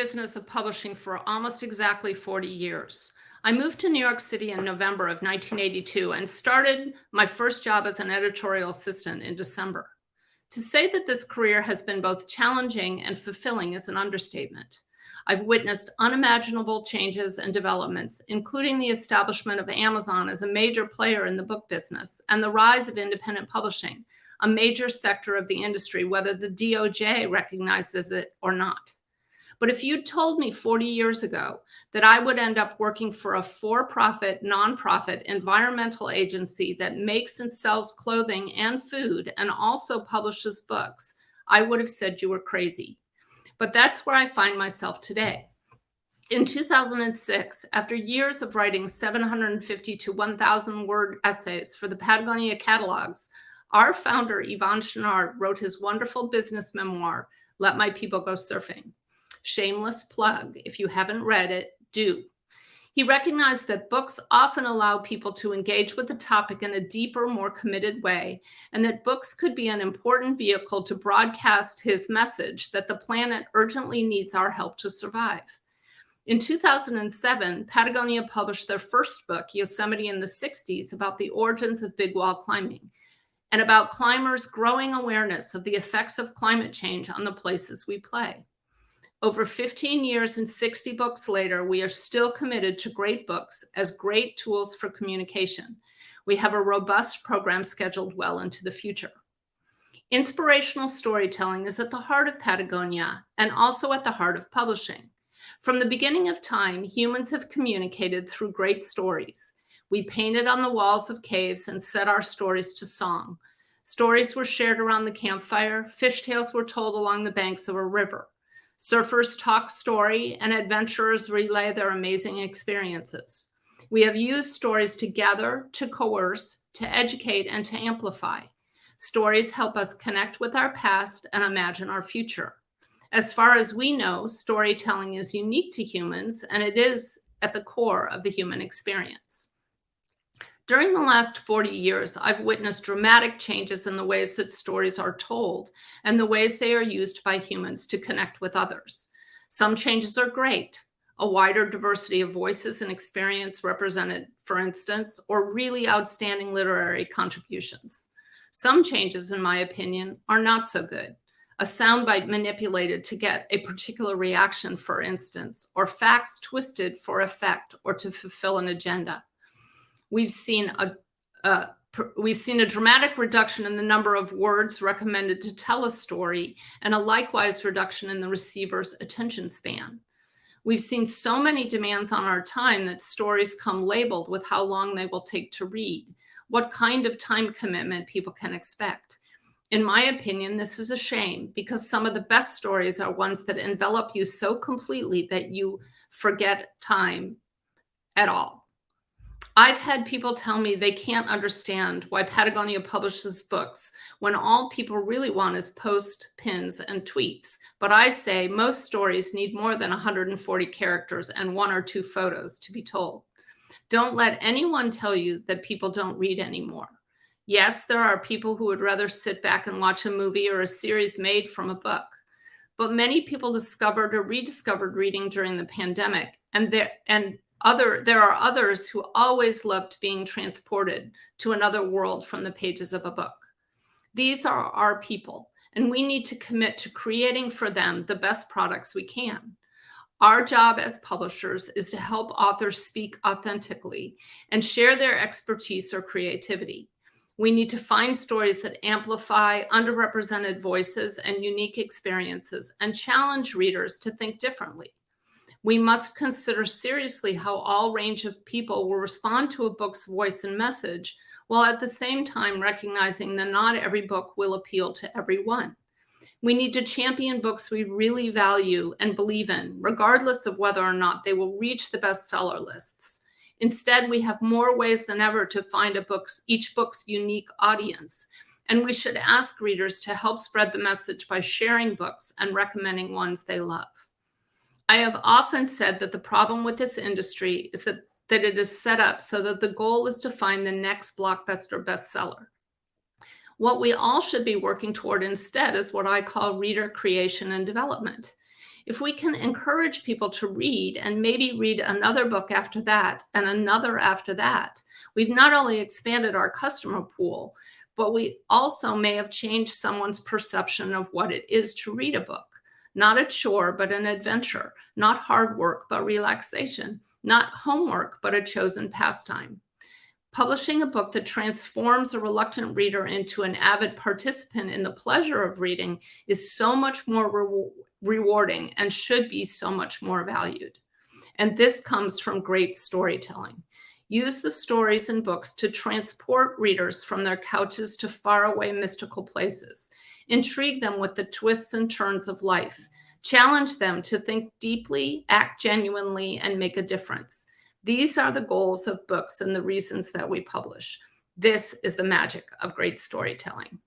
business of publishing for almost exactly 40 years. I moved to New York City in November of 1982 and started my first job as an editorial assistant in December. To say that this career has been both challenging and fulfilling is an understatement. I've witnessed unimaginable changes and developments, including the establishment of Amazon as a major player in the book business and the rise of independent publishing, a major sector of the industry, whether the DOJ recognizes it or not. But if you'd told me 40 years ago that I would end up working for a for-profit, nonprofit environmental agency that makes and sells clothing and food and also publishes books, I would have said you were crazy. But that's where I find myself today. In 2006, after years of writing 750 to 1,000 word essays for the Patagonia catalogs, our founder, Yvon Chouinard, wrote his wonderful business memoir, Let My People Go Surfing. Shameless plug. If you haven't read it, do. He recognized that books often allow people to engage with the topic in a deeper, more committed way, and that books could be an important vehicle to broadcast his message that the planet urgently needs our help to survive. In 2007, Patagonia published their first book, Yosemite in the 60s, about the origins of big wall climbing and about climbers' growing awareness of the effects of climate change on the places we play. Over 15 years and 60 books later, we are still committed to great books as great tools for communication. We have a robust program scheduled well into the future. Inspirational storytelling is at the heart of Patagonia and also at the heart of publishing. From the beginning of time, humans have communicated through great stories. We painted on the walls of caves and set our stories to song. Stories were shared around the campfire. Fish tales were told along the banks of a river. Surfers talk story, and adventurers relay their amazing experiences. We have used stories to gather, to coerce, to educate, and to amplify. Stories help us connect with our past and imagine our future. As far as we know, storytelling is unique to humans, and it is at the core of the human experience. During the last 40 years, I've witnessed dramatic changes in the ways that stories are told and the ways they are used by humans to connect with others. Some changes are great, a wider diversity of voices and experience represented, for instance, or really outstanding literary contributions. Some changes, in my opinion, are not so good. A soundbite manipulated to get a particular reaction, for instance, or facts twisted for effect or to fulfill an agenda. We've seen a dramatic reduction in the number of words recommended to tell a story and a likewise reduction in the receiver's attention span. We've seen so many demands on our time that stories come labeled with how long they will take to read, what kind of time commitment people can expect. In my opinion, this is a shame because some of the best stories are ones that envelop you so completely that you forget time at all. I've had people tell me they can't understand why Patagonia publishes books when all people really want is posts, pins, and tweets. But I say most stories need more than 140 characters and 1 or 2 photos to be told. Don't let anyone tell you that people don't read anymore. Yes, there are people who would rather sit back and watch a movie or a series made from a book. But many people discovered or rediscovered reading during the pandemic, and there are others who always loved being transported to another world from the pages of a book. These are our people, and we need to commit to creating for them the best products we can. Our job as publishers is to help authors speak authentically and share their expertise or creativity. We need to find stories that amplify underrepresented voices and unique experiences and challenge readers to think differently. We must consider seriously how all range of people will respond to a book's voice and message, while at the same time recognizing that not every book will appeal to everyone. We need to champion books we really value and believe in, regardless of whether or not they will reach the bestseller lists. Instead, we have more ways than ever to find each book's unique audience, and we should ask readers to help spread the message by sharing books and recommending ones they love. I have often said that the problem with this industry is that it is set up so that the goal is to find the next blockbuster bestseller. What we all should be working toward instead is what I call reader creation and development. If we can encourage people to read and maybe read another book after that and another after that, we've not only expanded our customer pool, but we also may have changed someone's perception of what it is to read a book. Not a chore, but an adventure. Not hard work, but relaxation. Not homework, but a chosen pastime. Publishing a book that transforms a reluctant reader into an avid participant in the pleasure of reading is so much more rewarding and should be so much more valued. And this comes from great storytelling. Use the stories in books to transport readers from their couches to faraway mystical places. Intrigue them with the twists and turns of life. Challenge them to think deeply, act genuinely, and make a difference. These are the goals of books and the reasons that we publish. This is the magic of great storytelling.